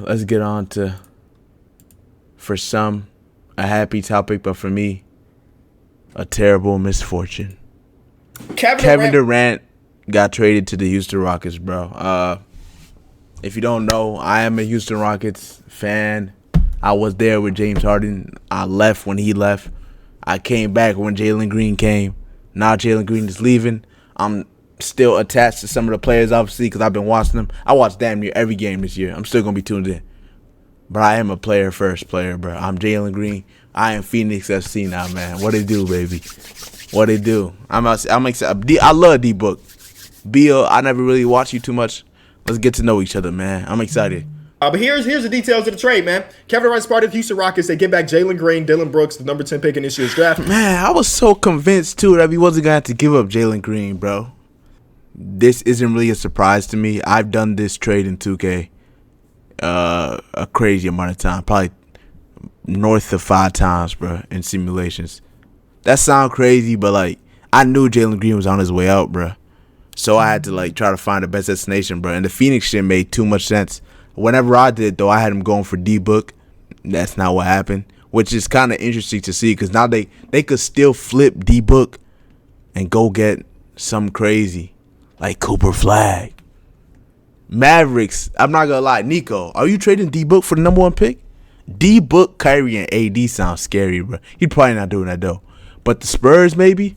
let's get on to, for some, a happy topic, but for me, a terrible misfortune. Kevin Durant got traded to the Houston Rockets, bro. If you don't know, I am a Houston Rockets fan. I was there with James Harden. I left when he left. I came back when Jalen Green came. Now Jalen Green is leaving. I'm still attached to some of the players, obviously, because I've been watching them. I watched damn near every game this year. I'm still going to be tuned in. But I am a player-first player, bro. I'm Jalen Green. I am Phoenix FC now, man. What it do, baby? What it do? I'm excited. I love D-Book. Beal, I never really watched you too much. Let's get to know each other, man. I'm excited. But here's the details of the trade, man. Kevin Durant's part of the Houston Rockets. They get back Jalen Green, Dillon Brooks, the number 10 pick in this year's draft. Man, I was so convinced, too, that he wasn't going to have to give up Jalen Green, bro. This isn't really a surprise to me. I've done this trade in 2K a crazy amount of time. Probably north of 5 times, bro, in simulations. That sounds crazy, but, like, I knew Jalen Green was on his way out, bro. So I had to, like, try to find the best destination, bro. And the Phoenix shit made too much sense. Whenever I did, though, I had him going for D-Book. That's not what happened, which is kind of interesting to see because now they could still flip D-Book and go get some crazy, like Cooper Flag. Mavericks, I'm not going to lie. Nico, are you trading D-Book for the number 1 pick? D-Book, Kyrie, and AD sounds scary, bro. He's probably not doing that, though. But the Spurs, maybe?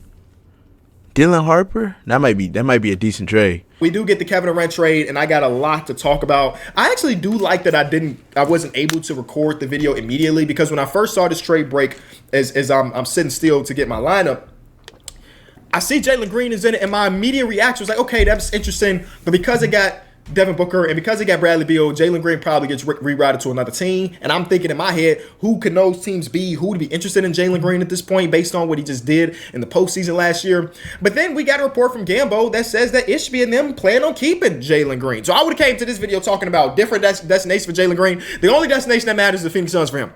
Dylan Harper? That might be a decent trade. We do get the Kevin Durant trade, and I got a lot to talk about. I actually do like that I wasn't able to record the video immediately because when I first saw this trade break, as I'm sitting still to get my lineup, I see Jalen Green is in it, and my immediate reaction was like, okay, that's interesting. But because it got Devin Booker and because it got Bradley Beal, Jalen Green probably gets rerouted to another team. And I'm thinking in my head, who can those teams be? Who would be interested in Jalen Green at this point based on what he just did in the postseason last year? But then we got a report from Gambo that says that Ishbia and them plan on keeping Jalen Green. So I would have came to this video talking about different destinations for Jalen Green. The only destination that matters is the Phoenix Suns for him.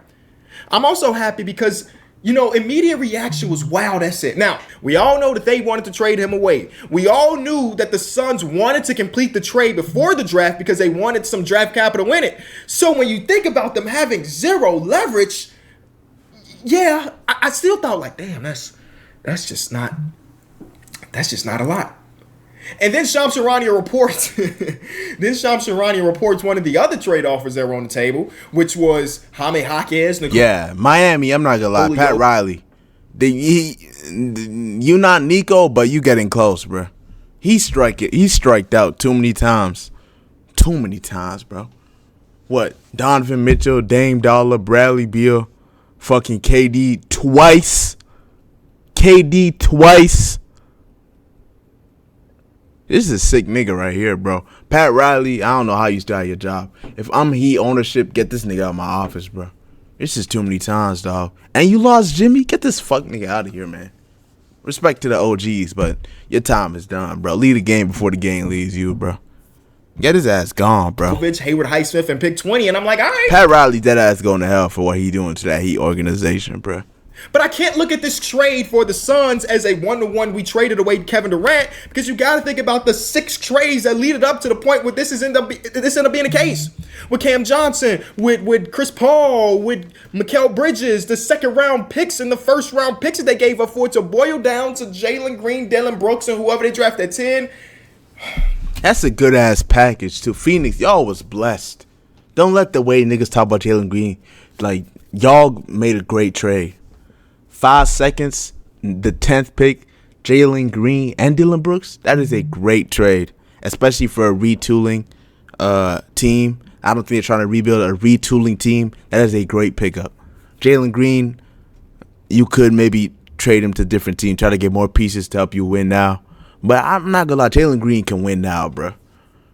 I'm also happy because immediate reaction was, wow, that's it. Now, we all know that they wanted to trade him away. We all knew that the Suns wanted to complete the trade before the draft because they wanted some draft capital in it. So when you think about them having zero leverage, yeah, I still thought like, damn, that's just not a lot. And then Shams Charania reports one of the other trade offers that were on the table, which was Jaime Jaquez. Yeah, Miami, I'm not going to lie. Julio. Pat Riley. You not Nico, but you getting close, bro. He striked out too many times. Too many times, bro. What? Donovan Mitchell, Dame Dollar, Bradley Beal, fucking KD twice. This is a sick nigga right here, bro. Pat Riley, I don't know how you still have your job. If I'm Heat ownership, get this nigga out of my office, bro. This is too many times, dog. And you lost Jimmy? Get this fuck nigga out of here, man. Respect to the OGs, but your time is done, bro. Leave the game before the game leaves you, bro. Get his ass gone, bro. Hayward Highsmith and pick 20, and I'm like, all right. Pat Riley, that ass going to hell for what he doing to that Heat organization, bro. But I can't look at this trade for the Suns as a one-to-one. We traded away Kevin Durant because you got to think about the 6 trades that lead it up to the point where this ended up being the case. With Cam Johnson, with Chris Paul, with Mikal Bridges, the second-round picks and the first-round picks that they gave up for it to boil down to Jalen Green, Dillon Brooks, and whoever they drafted at 10. That's a good-ass package, too. Phoenix, y'all was blessed. Don't let the way niggas talk about Jalen Green. Like, y'all made a great trade. 5 seconds, the 10th pick, Jalen Green and Dillon Brooks. That is a great trade, especially for a retooling team. I don't think they're trying to rebuild a retooling team. That is a great pickup. Jalen Green, you could maybe trade him to a different team, try to get more pieces to help you win now. But I'm not going to lie, Jalen Green can win now, bro.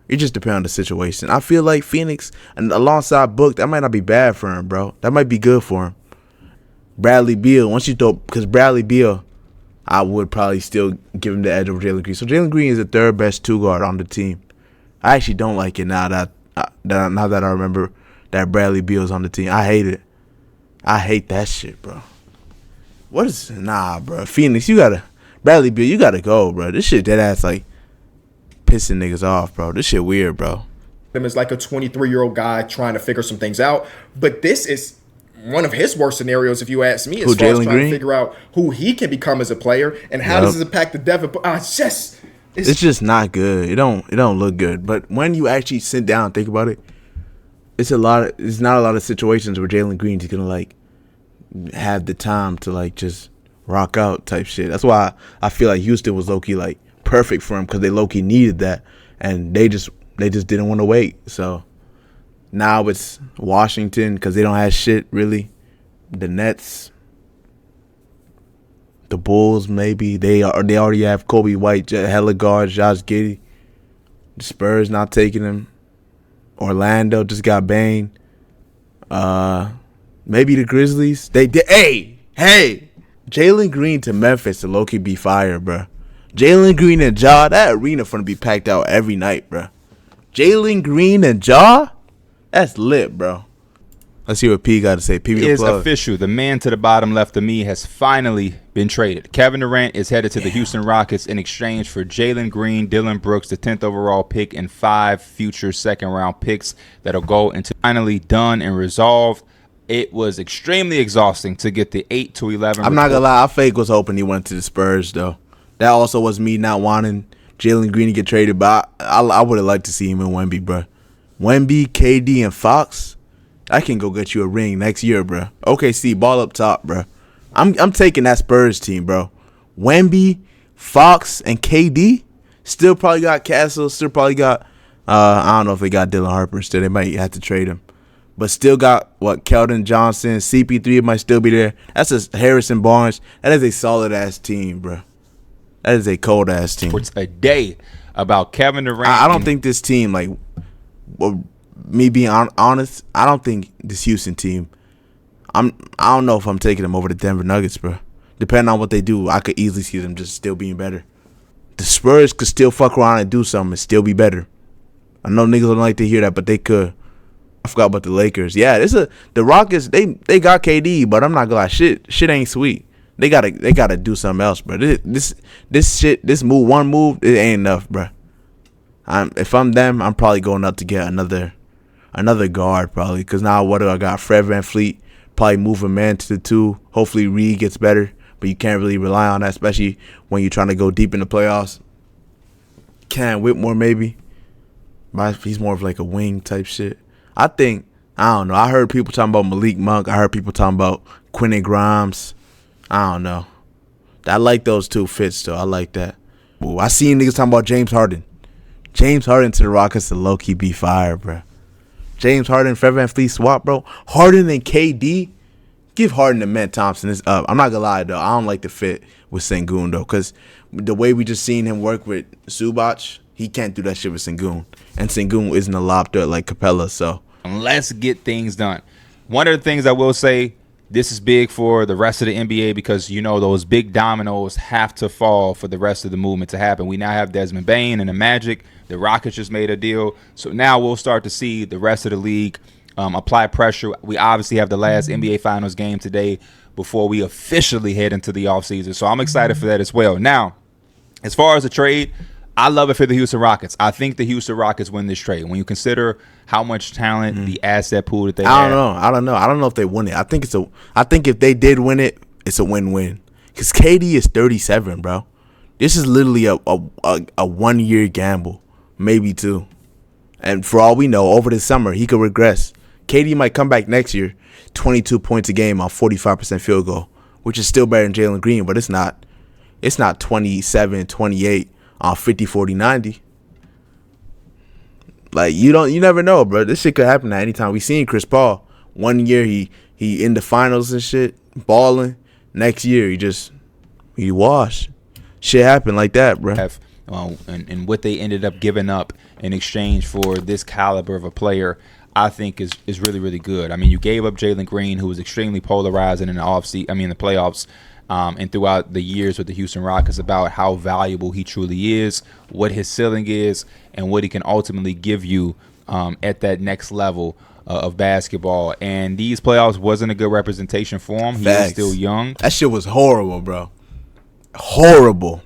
It just depends on the situation. I feel like Phoenix, and alongside Book, that might not be bad for him, bro. That might be good for him. Bradley Beal, because Bradley Beal, I would probably still give him the edge over Jalen Green. So Jalen Green is the third best 2-guard on the team. I actually don't like it now that I remember that Bradley Beal's on the team. I hate it. I hate that shit, bro. Bro. Phoenix, Bradley Beal, you gotta go, bro. This shit dead ass like pissing niggas off, bro. This shit weird, bro. him as like a 23-year-old guy trying to figure some things out. But this is one of his worst scenarios, if you ask me, as far as trying to figure out who he can become as a player and how does it impact the Devin. It's just not good. It don't look good. But when you actually sit down and think about it, it's not a lot of situations where Jalen Green's gonna like have the time to like just rock out type shit. That's why I feel like Houston was low key like perfect for him, because they low key needed that, and they just didn't want to wait. So now it's Washington because they don't have shit really. The Nets, the Bulls, maybe they already have Kobe White, hella guards, Josh Giddey. The Spurs not taking him. Orlando just got Bane. Maybe the Grizzlies. They did. Hey, Jalen Green to Memphis to low-key be fire, bro. Jalen Green and Ja, that arena finna be packed out every night, bro. Jalen Green and Ja, that's lit, bro. Let's see what P got to say. P is official. The man to the bottom left of me has finally been traded. Kevin Durant is headed to the Houston Rockets in exchange for Jalen Green, Dylan Brooks, the 10th overall pick, and 5 future second-round picks that'll go into finally done and resolved. It was extremely exhausting to get the 8 to 11. I'm not gonna lie, I fake was hoping he went to the Spurs though. That also was me not wanting Jalen Green to get traded, but I would have liked to see him in Wemby, bro. Wemby, KD, and Fox. I can go get you a ring next year, bro. OKC, ball up top, bro. I'm taking that Spurs team, bro. Wemby, Fox, and KD. Still probably got Castle. Still probably got, I don't know if they got Dylan Harper still. They might have to trade him. But still got, Keldon Johnson. CP3 might still be there. That's a Harrison Barnes. That is a solid-ass team, bro. That is a cold-ass team. It's a day about Kevin Durant. I don't think this team, like, well, me being honest, I don't think this Houston team, I don't know if I'm taking them over the Denver Nuggets, bro. Depending on what they do, I could easily see them just still being better. The Spurs could still fuck around and do something and still be better. I know niggas don't like to hear that, but they could. I forgot about the Lakers. Yeah, the Rockets, they got KD, but I'm not gonna lie, shit ain't sweet. They gotta do something else, bro. This move, it ain't enough, bro. If I'm them, I'm probably going up to get another guard, probably, because now what do I got? Fred VanVleet, probably move a man to the 2. Hopefully Reed gets better, but you can't really rely on that, especially when you're trying to go deep in the playoffs. Cam Whitmore, maybe. He's more of like a wing type shit. I don't know. I heard people talking about Malik Monk. I heard people talking about Quentin Grimes. I don't know. I like those 2 fits, though. I like that. Ooh, I seen niggas talking about James Harden. James Harden to the Rockets to low-key be fire, bro. James Harden, Fred VanVleet swap, bro. Harden and KD. Give Harden to Matt Thompson. It's up. I'm not going to lie, though. I don't like the fit with Sengun, though, because the way we just seen him work with Zubac, he can't do that shit with Sengun. And Sengun isn't a lob threat like Capella, so. Let's get things done. One of the things I will say, this is big for the rest of the NBA because, those big dominoes have to fall for the rest of the movement to happen. We now have Desmond Bane and the Magic. The Rockets just made a deal. So now we'll start to see the rest of the league apply pressure. We obviously have the last NBA Finals game today before we officially head into the offseason. So I'm excited for that as well. Now, as far as the trade, I love it for the Houston Rockets. I think the Houston Rockets win this trade. When you consider how much talent, the asset pool that they have. I don't know if they win it. I think if they did win it, it's a win-win. Because KD is 37, bro. This is literally a 1-year gamble, maybe 2. And for all we know, over the summer, he could regress. KD might come back next year, 22 points a game on 45% field goal, which is still better than Jalen Green, but it's not 27, 28 on 50, 40, 90. Like, you never know, bro. This shit could happen at any time. We seen Chris Paul. 1 year he in the finals and shit, balling. Next year he washed. Shit happened like that, bro. And what they ended up giving up in exchange for this caliber of a player, I think is really, really good. I mean, you gave up Jalen Green, who was extremely polarizing in the the playoffs. And throughout the years with the Houston Rockets about how valuable he truly is, what his ceiling is, and what he can ultimately give you at that next level of basketball. And these playoffs wasn't a good representation for him. He was still young. That shit was horrible, bro. Horrible.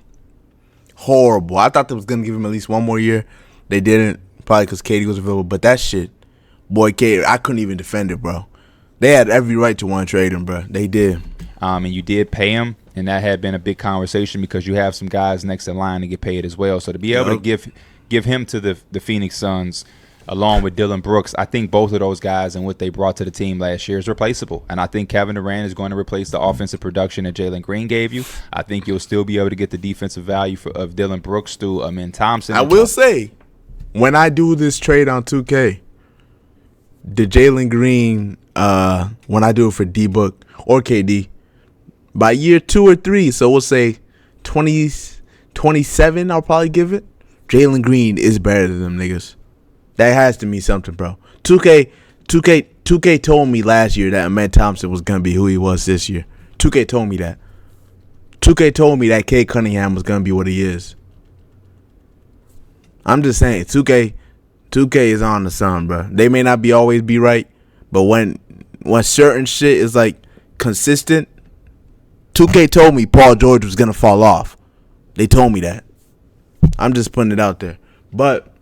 I thought they was going to give him at least one more year. They didn't. probably because Katie was available. But that shit, boy, Katie, I couldn't even defend it, bro. They had every right to want to trade him, bro. They did. And you did pay him, and that had been a big conversation because you have some guys next in line to get paid as well. So to be able to give him to the Phoenix Suns along with Dylan Brooks, I think both of those guys and what they brought to the team last year is replaceable. And I think Kevin Durant is going to replace the offensive production that Jalen Green gave you. I think you'll still be able to get the defensive value of Dylan Brooks through Amin Thompson. I will say, when I do this trade on 2K, the Jalen Green, when I do it for D-Book or KD, by year 2 or 3, so we'll say 27, I'll probably give it. Jalen Green is better than them niggas. That has to mean something, bro. 2K told me last year that Amin Thompson was going to be who he was this year. 2K told me that. 2K told me that Cade Cunningham was going to be what he is. I'm just saying, 2K is on the sun, bro. They may not always be right, but when certain shit is like consistent, 2K told me Paul George was going to fall off. They told me that. I'm just putting it out there. But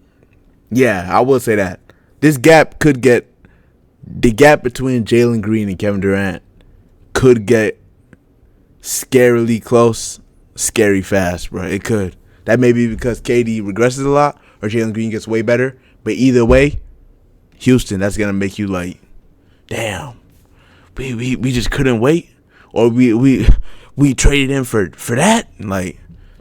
yeah, I will say that. This gap could get, the gap between Jalen Green and Kevin Durant could get scarily close, scary fast, bro. It could. That may be because KD regresses a lot or Jalen Green gets way better. But either way, Houston, that's going to make you like, damn, we just couldn't wait. Or we traded him for that. Like,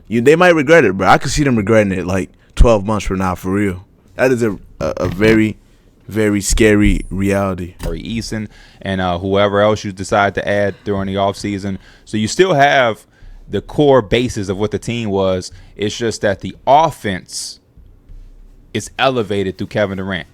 they might regret it, bro. I could see them regretting it like 12 months from now, for real. That is a very, very scary reality. Corey Eason and whoever else you decide to add during the offseason. So you still have the core basis of what the team was. It's just that the offense is elevated through Kevin Durant.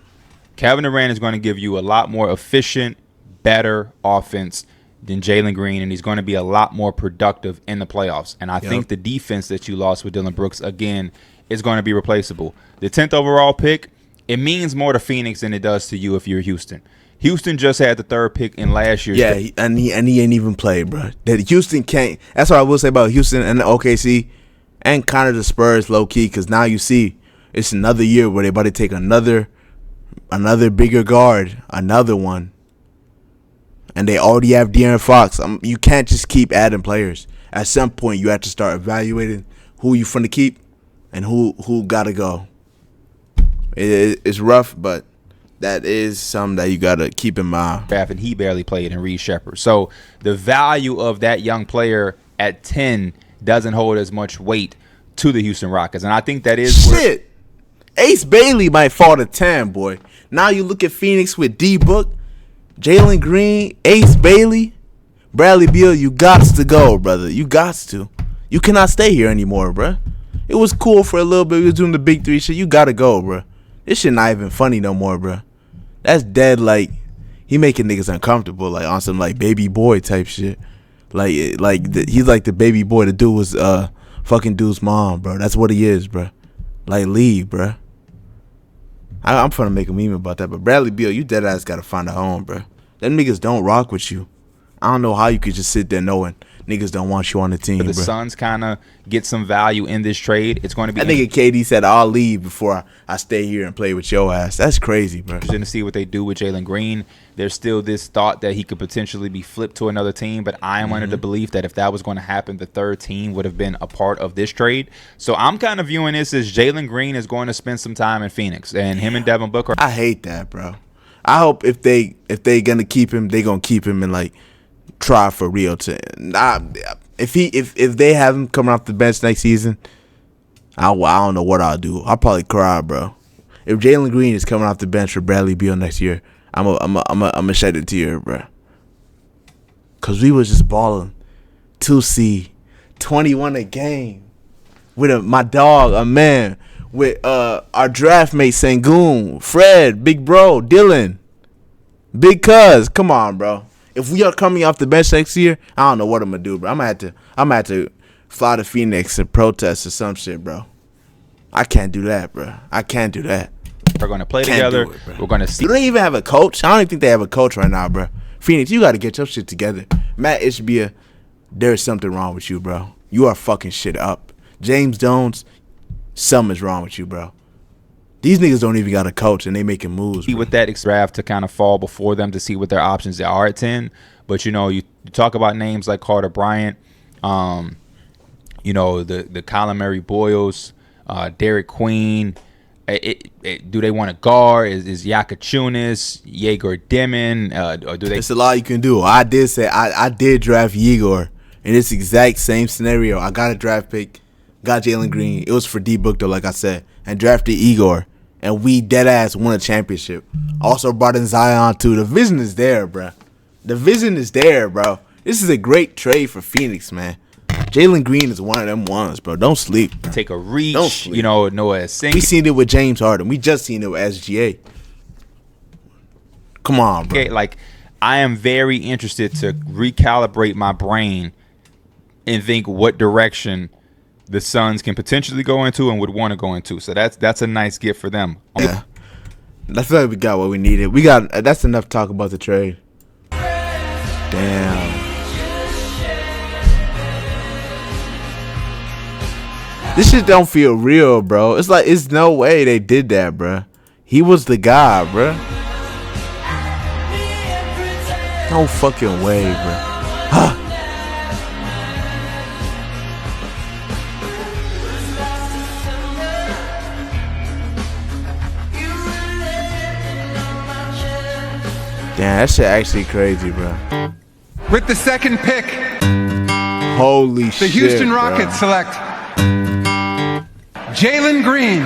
Kevin Durant is going to give you a lot more efficient, better offense than Jalen Green, and he's going to be a lot more productive in the playoffs. And I think the defense that you lost with Dylan Brooks, again, is going to be replaceable. The 10th overall pick, it means more to Phoenix than it does to you if you're Houston. Houston just had the 3rd pick in last year's. Yeah, and he ain't even played, bro. That Houston can't. That's what I will say about Houston and the OKC and kind of the Spurs low key, because now you see it's another year where they about to take another bigger guard, another one, and they already have De'Aaron Fox. You can't just keep adding players. At some point, you have to start evaluating who you finna keep and who gotta go. It's rough, but that is something that you gotta keep in mind. And he barely played in Reed Shepherd. So the value of that young player at 10 doesn't hold as much weight to the Houston Rockets. And I think that is shit. Ace Bailey might fall to 10, boy. Now you look at Phoenix with D-Book, Jalen Green, Ace Bailey, Bradley Beal. You got to go, brother. You got to. You cannot stay here anymore, bro. It was cool for a little bit. We was doing the big 3 shit. You got to go, bro. This shit not even funny no more, bro. That's dead. Like, he making niggas uncomfortable, like on some like baby boy type shit. He's like the baby boy. The dude was fucking dude's mom, bro. That's what he is, bro. Like, leave, bro. I'm trying to make a meme about that, but Bradley Beal, you dead ass gotta find a home, bro. Them niggas don't rock with you. I don't know how you could just sit there knowing niggas don't want you on the team, the bro. Suns kind of get some value in this trade. It's going to be that nigga KD said, I'll leave before I stay here and play with your ass. That's crazy, bro. Interesting to see what they do with Jalen Green. There's still this thought that he could potentially be flipped to another team, but I am under the belief that if that was going to happen, the 3rd team would have been a part of this trade. So I'm kind of viewing this as Jalen Green is going to spend some time in Phoenix, and him and Devin Booker. I hate that, bro. I hope if they gonna keep him, they gonna keep him and like try for real to. If they have him coming off the bench next season, I don't know what I'll do. I'll probably cry, bro. If Jalen Green is coming off the bench for Bradley Beal next year, I'm a shed a tear, bro. Cause we was just balling 2C, 21 a game with my dog, a man, with our draft mate Sengun, Fred, Big Bro, Dylan, Big Cuz. Come on, bro. If we are coming off the bench next year, I don't know what I'm gonna do, bro. I'm gonna have to fly to Phoenix and protest or some shit, bro. I can't do that, bro. I can't do that. We're gonna play together. We're gonna see. Do they even have a coach? I don't even think they have a coach right now, bro. Phoenix, you gotta get your shit together. Matt Ishbia, there's something wrong with you, bro. You are fucking shit up. James Jones, something's wrong with you, bro. These niggas don't even got a coach, and they making moves. Bro. With that draft to kind of fall before them to see what their options are at 10. But, you know, you talk about names like Carter Bryant, you know, the Colin Murray Boyles, Derek Queen. Do they want a guard? Is Yakachunas, Yegor Demon? Or do they? It's a lot you can do. I did say I did draft Yegor in this exact same scenario. I got a draft pick, got Jalen Green. It was for D-Book though, like I said, and drafted Igor. And we dead ass won a championship. Also brought in Zion too. The vision is there, bro. The vision is there, bro. This is a great trade for Phoenix, man. Jalen Green is one of them ones, bro. Don't sleep. Bro. Take a reach. Don't sleep. You know, Noah Singh. We seen it with James Harden. We just seen it with SGA. Come on, bro. Okay, like, I am very interested to recalibrate my brain and think what direction the Suns can potentially go into and would want to go into. So that's a nice gift for them. Yeah. I feel like we got what we needed. That's enough to talk about the trade. Damn. This shit don't feel real, bro. It's like, it's no way they did that, bro. He was the guy, bro. No fucking way, bro. Huh. Damn, that shit actually crazy, bro. With the second pick, Holy shit, the Houston bro. Rockets select Jalen Green.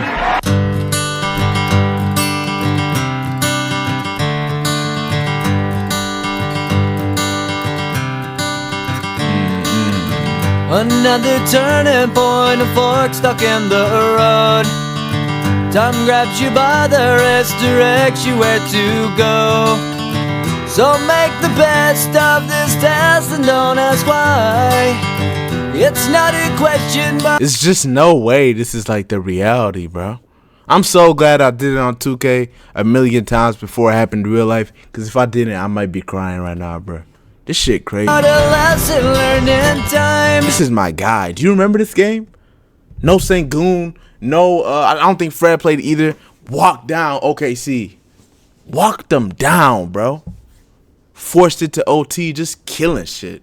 Another turning point, a fork stuck in the road. Time grabs you by the wrist, directs you where to go. So make the best of this test and don't ask why. It's not a question, but It's just no way this is like the reality, bro. I'm so glad I did it on 2K a million times before it happened in real life. Because if I didn't, I might be crying right now, bro. This shit crazy. not a lesson learned in time. This is my guy. Do you remember this game? No Sengun. No, I don't think Fred played either. Walked down OKC. Walked them down, bro. Forced it to OT, just killing shit.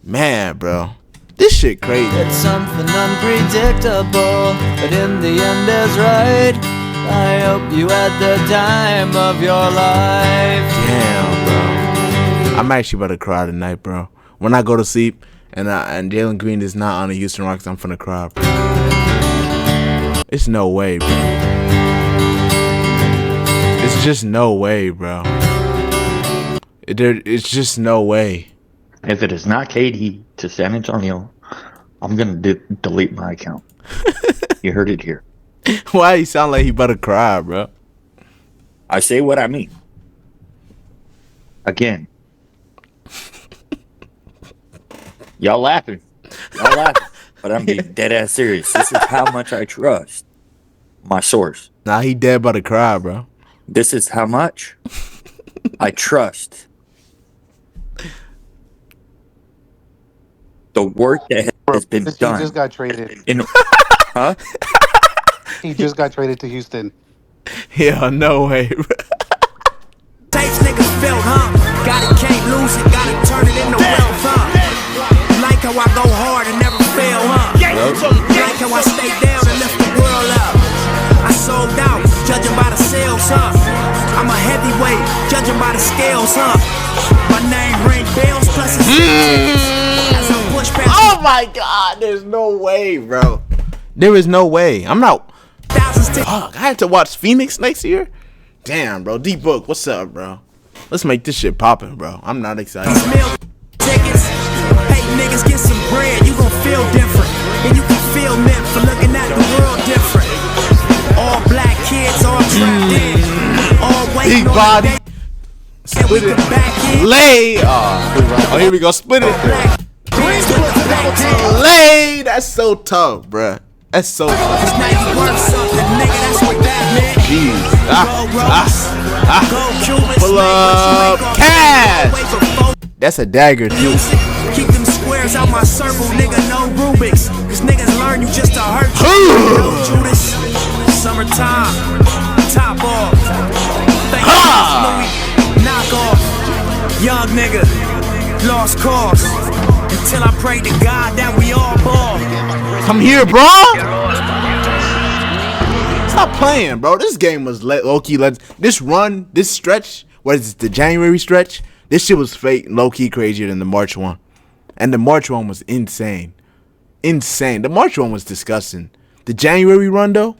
Man, bro. This shit crazy. It's something unpredictable, but in the end is right. I hope you had the time of your life. Damn, bro. I'm actually about to cry tonight, bro. When I go to sleep and Jalen Green is not on the Houston Rockets, I'm finna cry, bro. It's no way, bro. It's just no way, bro. It's just no way. If it is not KD to San Antonio, I'm going to delete my account. You heard it here. Why you sound like he about to cry, bro? I say what I mean. Again. Y'all laughing. But I'm being dead ass serious. This is how much I trust my source. Nah, he dead about to cry, bro. This is how much I trust the work that has been He done. just got traded. Huh? He just got traded to Houston. Yeah, no way, bro. Tapes niggas felt, huh? Got it, can't lose it, gotta turn it into wealth, huh? Like how I go hard and never fail, huh? Like how I stay down and lift the world up. I sold out, judging by the sales, huh? I'm a heavyweight, judging by the scales, huh? My name ring bells plus it's as I push past. Oh my God, there's no way, bro. There is no way. I'm not. Fuck, I had to watch Phoenix next year. Damn, bro. D-Book, what's up, bro? Let's make this shit poppin', bro. I'm not excited. Tickets. Hey, niggas, get some bread. You gon' feel different. And you can feel meant for looking at the world different. All black kids, all trapped in. All waiting Big on body. the day. Split it. Oh, here we go. Split it. Lay. That's so tough, bruh. That's so tough. Jeez. Pull up. Cash. That's a dagger, too. Keep them squares out my circle, nigga, no Rubik's. Cause niggas learn you just to hurt you. No Judas. Summertime. pop off. Louis, knock off. Young nigga, lost cause. Until I pray to God that we all ball. Come here, bro. Stop playing, bro. This game was low-key. This run, this stretch, what is it, the January stretch? This shit was fake, low-key crazier than the March one. And the March one was insane. Insane. The March one was disgusting. The January run, though,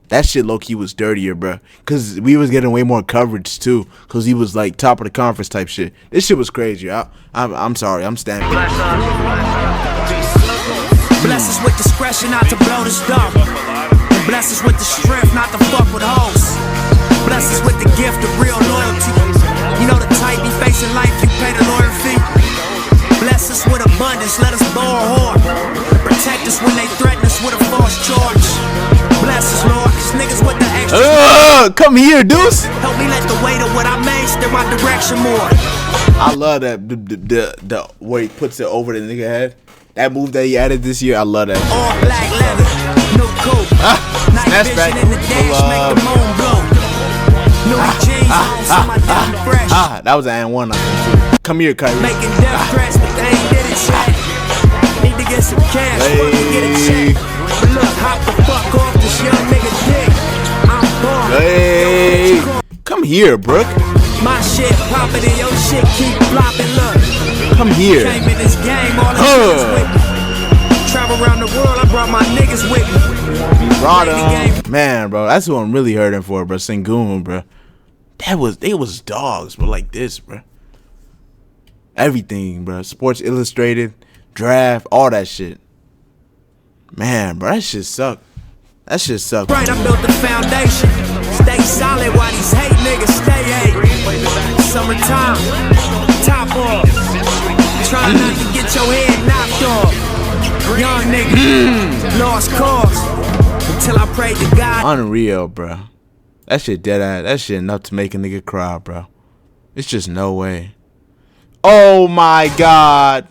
that shit low-key was dirtier, bro. Because we was getting way more coverage, too. Because he was, like, top of the conference type shit. This shit was crazy. I'm sorry. I'm standing. Bless us with discretion not to blow the stuff. And bless us with the strength not to fuck with hoes. Bless us with the gift of real loyalty. You know the type be facing life, you pay the lawyer fee. Bless us with abundance, let us bore hard. And protect us when they threaten us with a false charge. Bless us, Lord, cause niggas with the extra. Come here, Deuce. Help me let the weight of what I made steer my direction more. I love that the where he puts it over the nigga head. That move that he added this year, I love that. All black leather, no coat. Night vision in the dash, make the moon blow. New jeans on, so my diamond fresh. That was an and one, I think. Come here, Kyrie. Making death threats, but they ain't did it yet. Need to get some cash, fuck to get a check. But look, hop the fuck off this young nigga dick. I'm born. Hey, come here, Brooke. My shit poppin' and your shit keep flopping. Look, come here. Came in this game, all the niggas with me. Travel around the world, I brought my niggas with me. Brought him. Man, bro, that's who I'm really hurting for, bro. Sengun, bro. They was dogs, bro, like this, bro. Everything, bro. Sports Illustrated, draft, all that shit. Man, bro, that shit suck. That shit suck. Right, I built the foundation. Stay solid while these hate niggas stay hate. Summertime, top off. Try not to get your head knocked off. Young nigga, lost cause. Until I prayed to God. Unreal, bro. That shit dead ass. That shit enough to make a nigga cry, bro. It's just no way. Oh my God.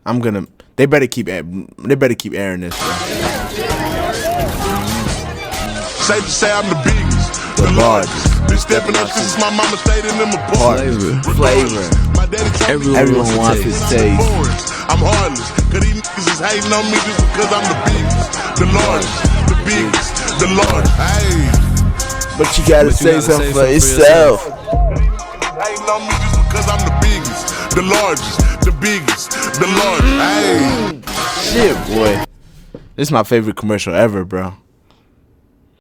They better keep airing this, bro. Safe to say I'm the biggest, the largest. Been stepping up since my mama stayed in them apartments. Flavor. My daddy told me Everyone wants his taste. I'm heartless, cause these niggas is hating on me just because I'm the biggest, the largest, the biggest, the largest. Hey. But you gotta say something for yourself. Hating on me just because I'm the biggest, the largest, the biggest, the largest. Hey. Shit, boy. This is my favorite commercial ever, bro.